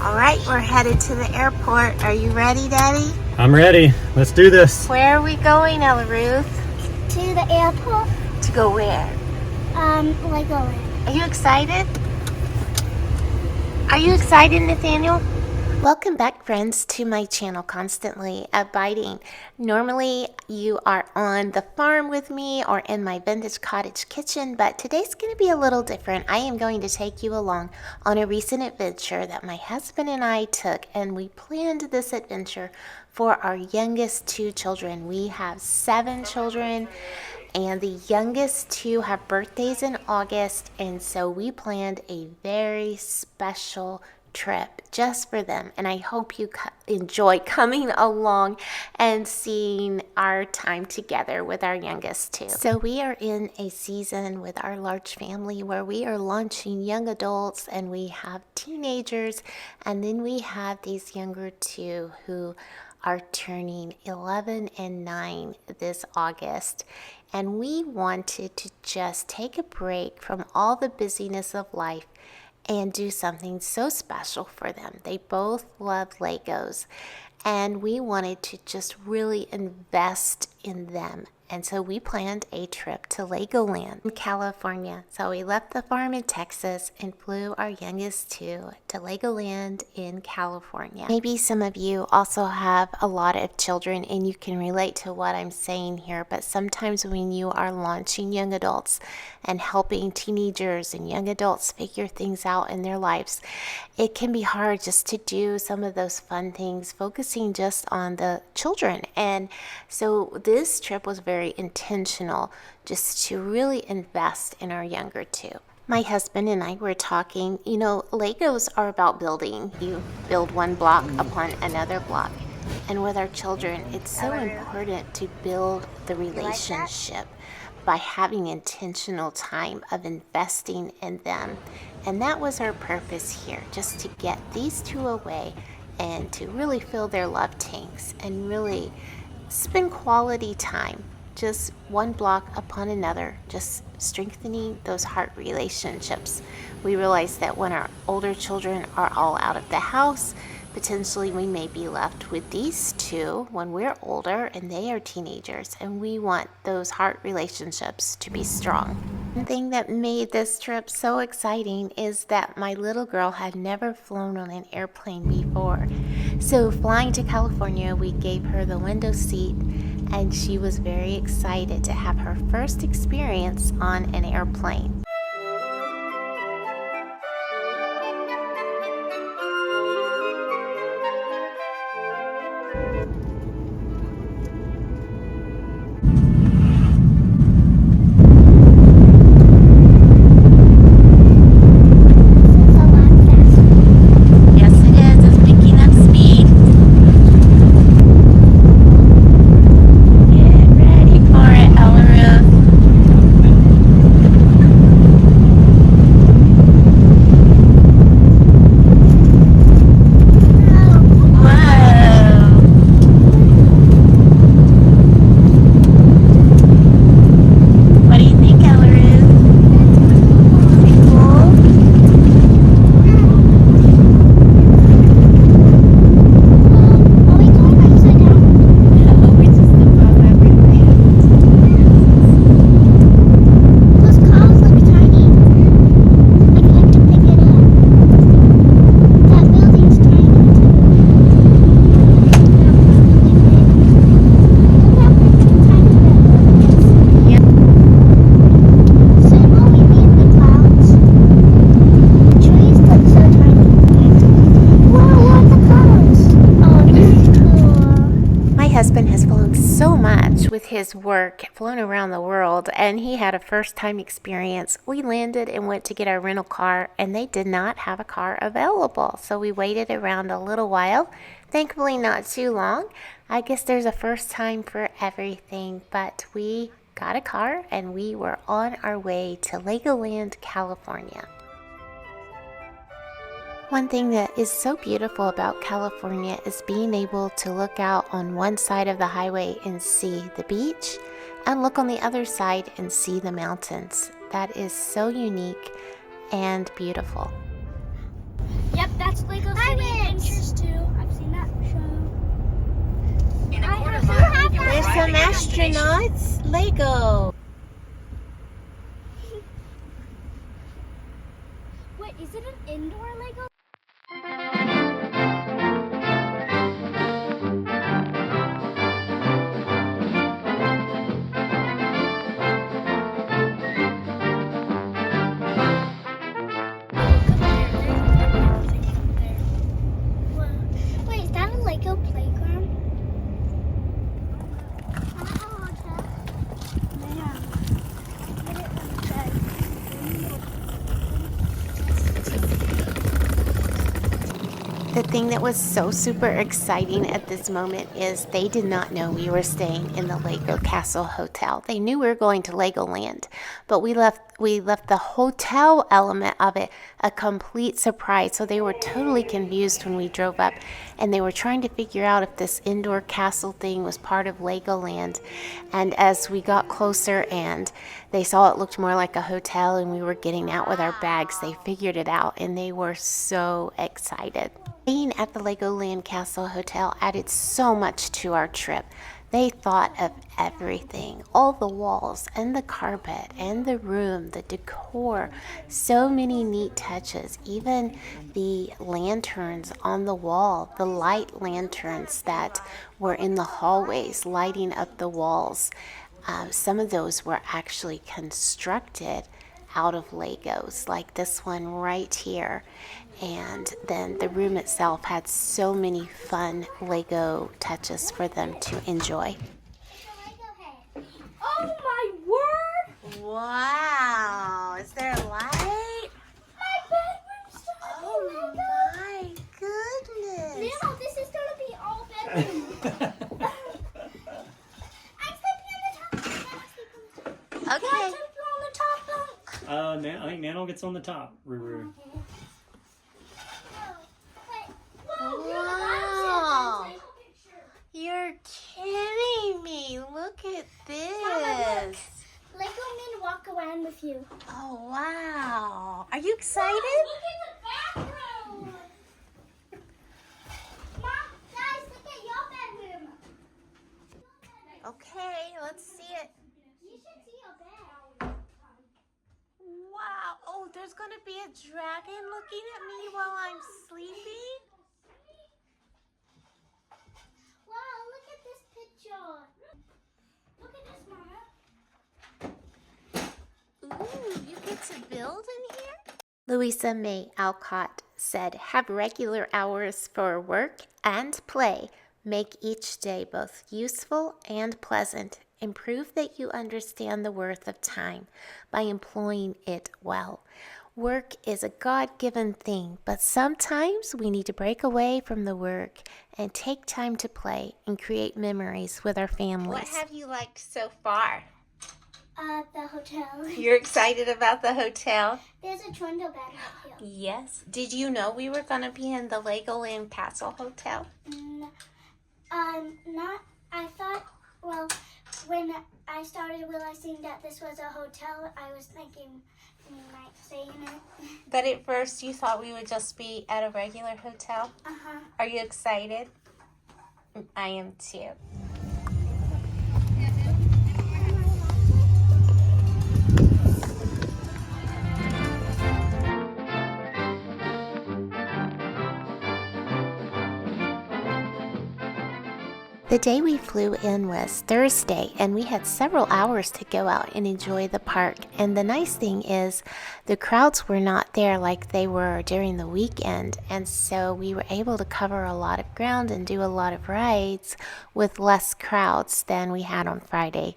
All right, we're headed to the airport. Are you ready, Daddy? I'm ready. Let's do this. Where are we going, Ella Ruth? To the airport. To go where? Legoland. Are you excited? Are you excited, Nathaniel? Welcome back, friends, to my channel, Constantly Abiding. Normally, you are on the farm with me or in my vintage cottage kitchen, but today's going to be a little different. I am going to take you along on a recent adventure that my husband and I took, and we planned this adventure for our youngest two children. We have 7 children, and the youngest 2 have birthdays in August, and so we planned a very special trip just for them, and I hope you enjoy coming along and seeing our time together with our youngest 2. So we are in a season with our large family where we are launching young adults, and we have teenagers, and then we have these younger 2 who are turning 11 and 9 this August. And we wanted to just take a break from all the busyness of life and do something so special for them. They both love Legos, and we wanted to just really invest in them. And so we planned a trip to Legoland, California. So we left the farm in Texas and flew our youngest 2 to Legoland in California. Maybe some of you also have a lot of children and you can relate to what I'm saying here, but sometimes when you are launching young adults and helping teenagers and young adults figure things out in their lives, it can be hard just to do some of those fun things, focusing just on the children. And so this trip was very intentional, just to really invest in our younger 2. My husband and I were talking, Legos are about building. You build one block upon another block. And with our children, it's so important to build the relationship by having intentional time of investing in them. And that was our purpose here, just to get these 2 away and to really fill their love tanks and really spend quality time, just one block upon another, just strengthening those heart relationships. We realize that when our older children are all out of the house, potentially we may be left with these 2 when we're older and they are teenagers, and we want those heart relationships to be strong. One thing that made this trip so exciting is that my little girl had never flown on an airplane before. So flying to California, we gave her the window seat, and she was very excited to have her first experience on an airplane. With his work, flown around the world, and he had a first-time experience. We landed and went to get our rental car, and they did not have a car available. So we waited around a little while, thankfully not too long. I guess there's a first time for everything, but we got a car and we were on our way to Legoland, California. One thing that is so beautiful about California is being able to look out on one side of the highway and see the beach, and look on the other side and see the mountains. That is so unique and beautiful. Yeah. Yep, that's Lego City Adventures too. I've seen that show. In a I quarter have- mile, you have you're that. There's some arriving at destination. astronauts. Lego. Wait, is it an indoor Lego? Wait, is that a Lego playground? The thing that was so super exciting at this moment is they did not know we were staying in the Lego Castle Hotel. They knew we were going to Legoland, but we left the hotel element of it a complete surprise. So they were totally confused when we drove up, and they were trying to figure out if this indoor castle thing was part of Legoland. And as we got closer and they saw it looked more like a hotel and we were getting out with our bags, they figured it out and they were so excited. Being at the Legoland Castle Hotel added so much to our trip. They thought of everything, all the walls and the carpet and the room, the decor, so many neat touches, even the lanterns on the wall, the light lanterns that were in the hallways lighting up the walls. Some of those were actually constructed out of Legos, like this one right here. And then the room itself had so many fun Lego touches for them to enjoy. Oh my word! Wow, is there a light? My bedroom's Oh my goodness. Now this is gonna be all bedroom. I'm sleeping on the top. Can I Okay. sleep on the top? I think Nano gets on the top, Ruru. Wow. You're kidding me. Look at this. Lego men walk around with you. Oh, wow. Are you excited? Look at the bathroom. Mom, guys, look at your bedroom. Okay, let's see it. You should see your bed. Wow. Oh, there's going to be a dragon looking at me while I'm sleeping? Wow, look at this picture. Look at this, Mama. Ooh, you get to build in here? Louisa May Alcott said, "Have regular hours for work and play. Make each day both useful and pleasant. Improve that you understand the worth of time by employing it well. Work is a God-given thing, but sometimes we need to break away from the work and take time to play and create memories with our families." What have you liked so far? The hotel. You're excited about the hotel? There's a trundle bed right here. Yes. Did you know we were going to be in the Legoland Castle Hotel? Not. I thought. Well, when I started realizing that this was a hotel, I was thinking we might stay in it. But at first you thought we would just be at a regular hotel? Are you excited? I am too. The day we flew in was Thursday, and we had several hours to go out and enjoy the park. And the nice thing is the crowds were not there like they were during the weekend, and so we were able to cover a lot of ground and do a lot of rides with less crowds than we had on Friday.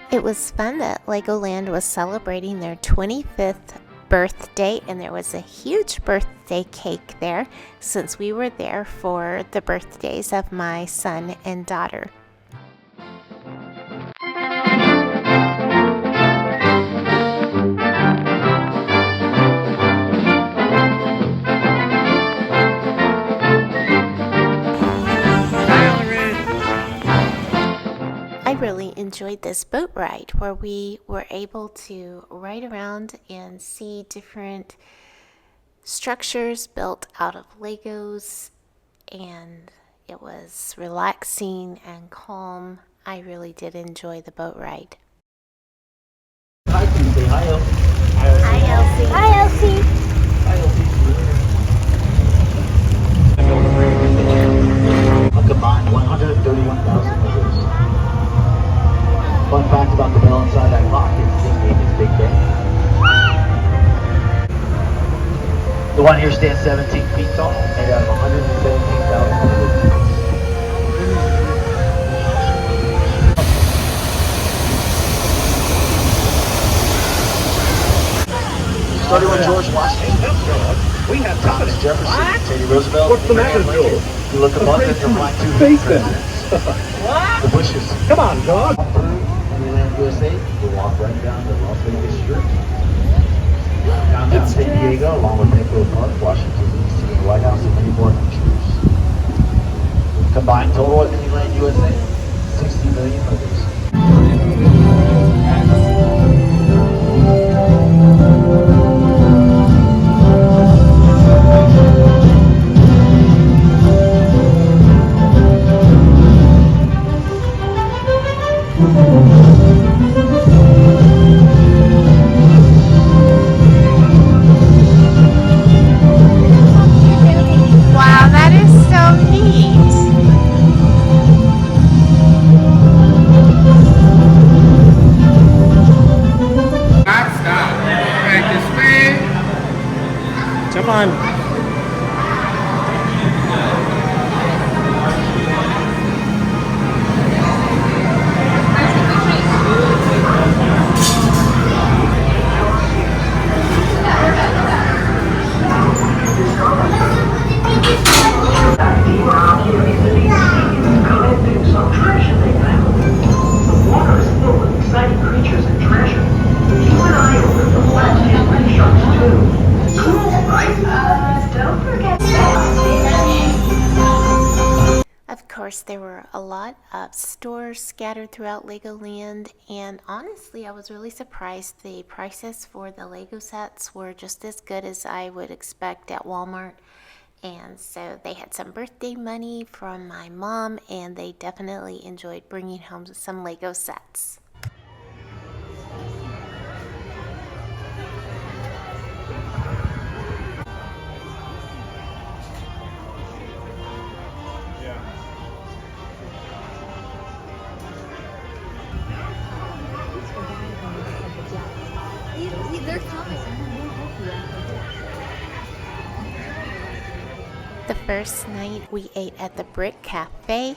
It was fun that Legoland was celebrating their 25th birthday, and there was a huge birthday cake there since we were there for the birthdays of my son and daughter. I really enjoyed this boat ride where we were able to ride around and see different structures built out of Legos, and it was relaxing and calm. I really did enjoy the boat ride. Hi, Tuesday. Hi, Elsie. Hi, Elsie. Hi, Elsie. Hi, Elsie. A combined 131,000 liters. Fun fact about the bell inside that clock is its nickname is Big Ben. The one here stands 17 feet tall, made out of 117,000 liters. Started when George Washington, we have Thomas Jefferson, Teddy Roosevelt, What's the matter, Abraham Lincoln. George? You look above them, you'll find two Face them. presidents. The Bushes. Come on, George. Walk through Legoland, USA. We'll walk right down to Las Vegas Strip. Downtown San Diego, along with Echo Park, Washington, D.C., and the White House, and many more features. Combined total at Legoland, USA, 60 million liters. Wow, that is so neat. Jump on. Of course, there were a lot of stores scattered throughout Legoland, and honestly, I was really surprised the prices for the Lego sets were just as good as I would expect at Walmart. And so they had some birthday money from my mom, and they definitely enjoyed bringing home some Lego sets. They're coming. The first night we ate at the Brick Cafe.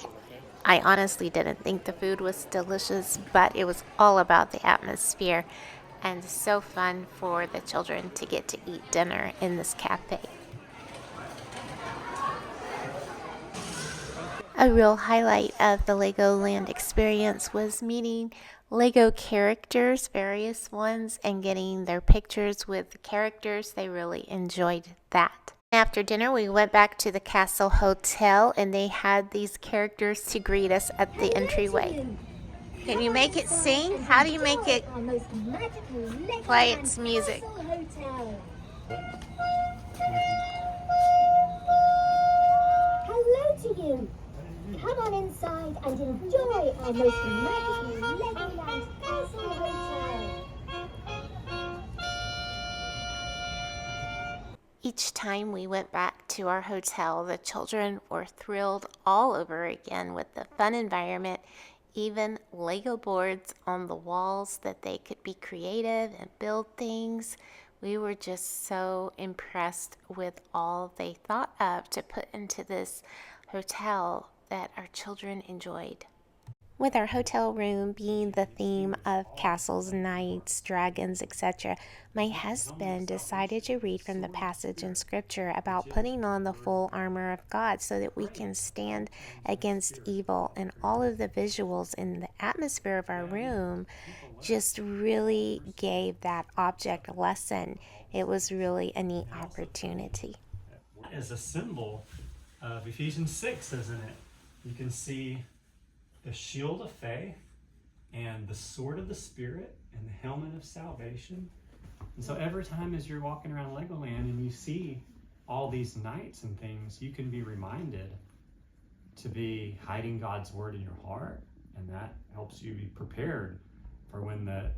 I honestly didn't think the food was delicious, but it was all about the atmosphere and so fun for the children to get to eat dinner in this cafe. A real highlight of the Legoland experience was meeting Lego characters, various ones, and getting their pictures with the characters. They really enjoyed that. After dinner, we went back to the Castle Hotel, and they had these characters to greet us at the entryway. Can you make it sing? How do you make it play its music? Hello to you. Come on inside and enjoy our most magical Legoland Castle Hotel. Each time we went back to our hotel, the children were thrilled all over again with the fun environment, even Lego boards on the walls that they could be creative and build things. We were just so impressed with all they thought of to put into this hotel that our children enjoyed. With our hotel room being the theme of castles, knights, dragons, etc., my husband decided to read from the passage in scripture about putting on the full armor of God so that we can stand against evil. And all of the visuals in the atmosphere of our room just really gave that object a lesson. It was really a neat opportunity. Is a symbol of Ephesians 6, isn't it? You can see the shield of faith and the sword of the Spirit and the helmet of salvation. And so every time as you're walking around Legoland and you see all these knights and things, you can be reminded to be hiding God's word in your heart, and that helps you be prepared for when the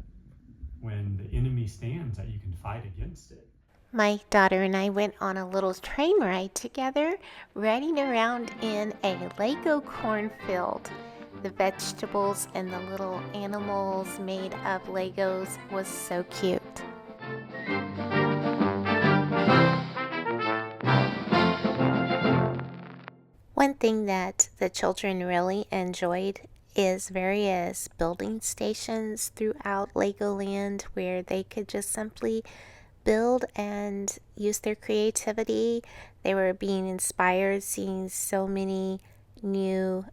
enemy stands, that you can fight against it. My daughter and I went on a little train ride together, riding around in a Lego cornfield. The vegetables and the little animals made of Legos was so cute. One thing that the children really enjoyed is various building stations throughout Legoland where they could just simply build and use their creativity. They were being inspired, seeing so many new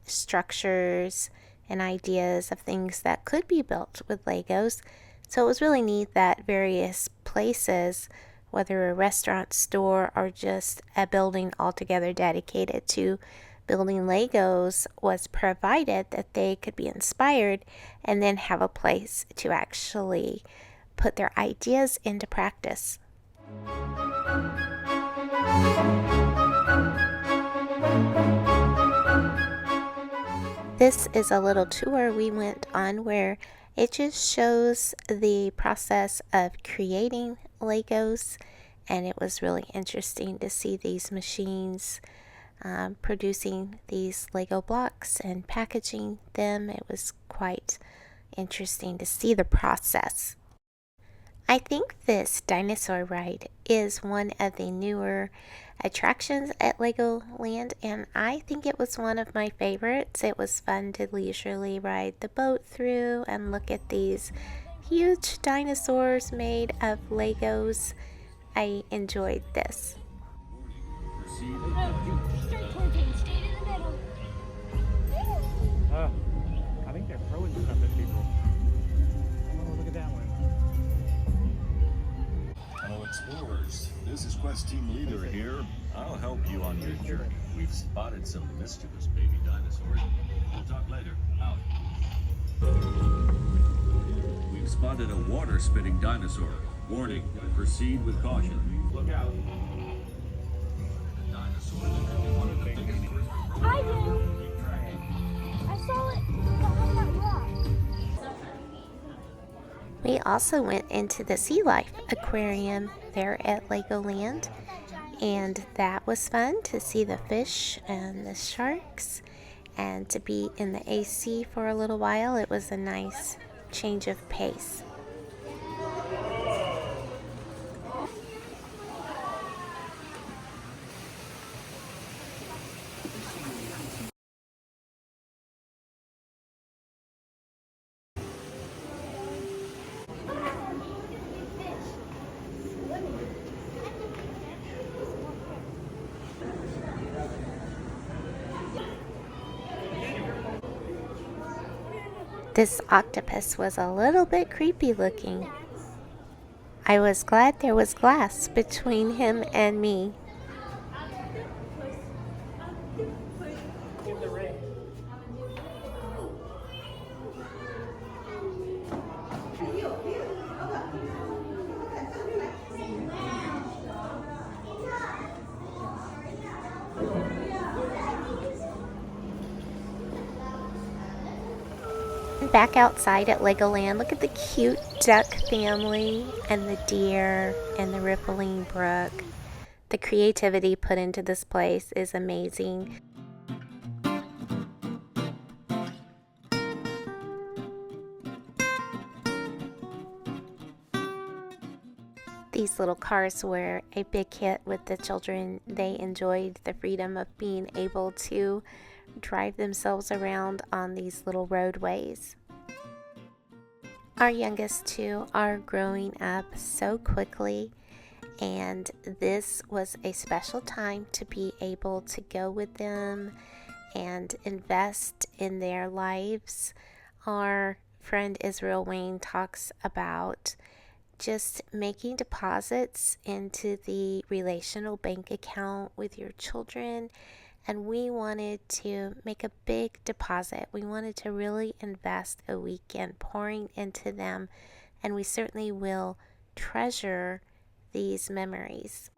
structures and ideas of things that could be built with Legos. So it was really neat that various places, whether a restaurant, store, or just a building altogether dedicated to building Legos, was provided that they could be inspired and then have a place to actually put their ideas into practice. This is a little tour we went on where it just shows the process of creating Legos, and it was really interesting to see these machines producing these Lego blocks and packaging them. It was quite interesting to see the process. I think this dinosaur ride is one of the newer attractions at Legoland, and I think it was one of my favorites. It was fun to leisurely ride the boat through and look at these huge dinosaurs made of Legos. I enjoyed this. I think they're throwing stuff at people. Oh, look at that one. Hello, explorers. This is Quest Team Leader here. I'll help you on your journey. We've spotted some mischievous baby dinosaurs. We'll talk later. Out. We've spotted a water-spitting dinosaur. Warning, proceed with caution. Look out. The dinosaur could be one of the biggest. I do. I saw it behind that rock. We also went into the Sea Life Aquarium there at Legoland, and that was fun to see the fish and the sharks and to be in the AC for a little while. It was a nice change of pace. This octopus was a little bit creepy looking. I was glad there was glass between him and me. Back outside at Legoland, look at the cute duck family and the deer and the rippling brook. The creativity put into this place is amazing. These little cars were a big hit with the children. They enjoyed the freedom of being able to drive themselves around on these little roadways. Our youngest two are growing up so quickly, and this was a special time to be able to go with them and invest in their lives. Our friend Israel Wayne talks about just making deposits into the relational bank account with your children, and we wanted to make a big deposit. We wanted to really invest a weekend pouring into them, and we certainly will treasure these memories.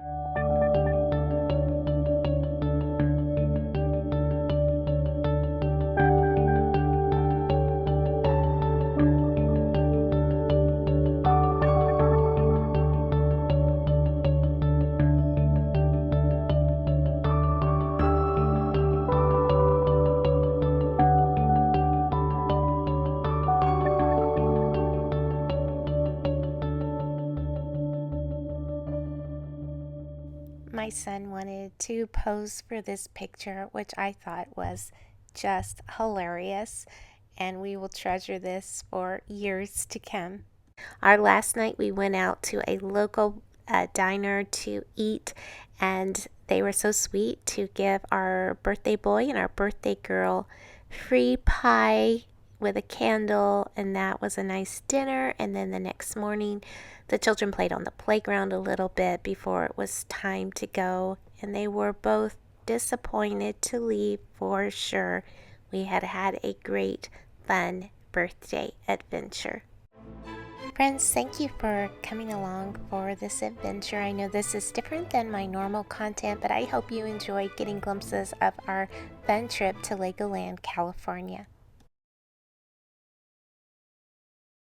My son wanted to pose for this picture, which I thought was just hilarious, and we will treasure this for years to come. Our last night we went out to a local diner to eat, and they were so sweet to give our birthday boy and our birthday girl free pie with a candle, and that was a nice dinner. And then the next morning the children played on the playground a little bit before it was time to go, and they were both disappointed to leave for sure. We had had a great, fun birthday adventure. Friends, thank you for coming along for this adventure. I know this is different than my normal content, but I hope you enjoyed getting glimpses of our fun trip to Legoland, California.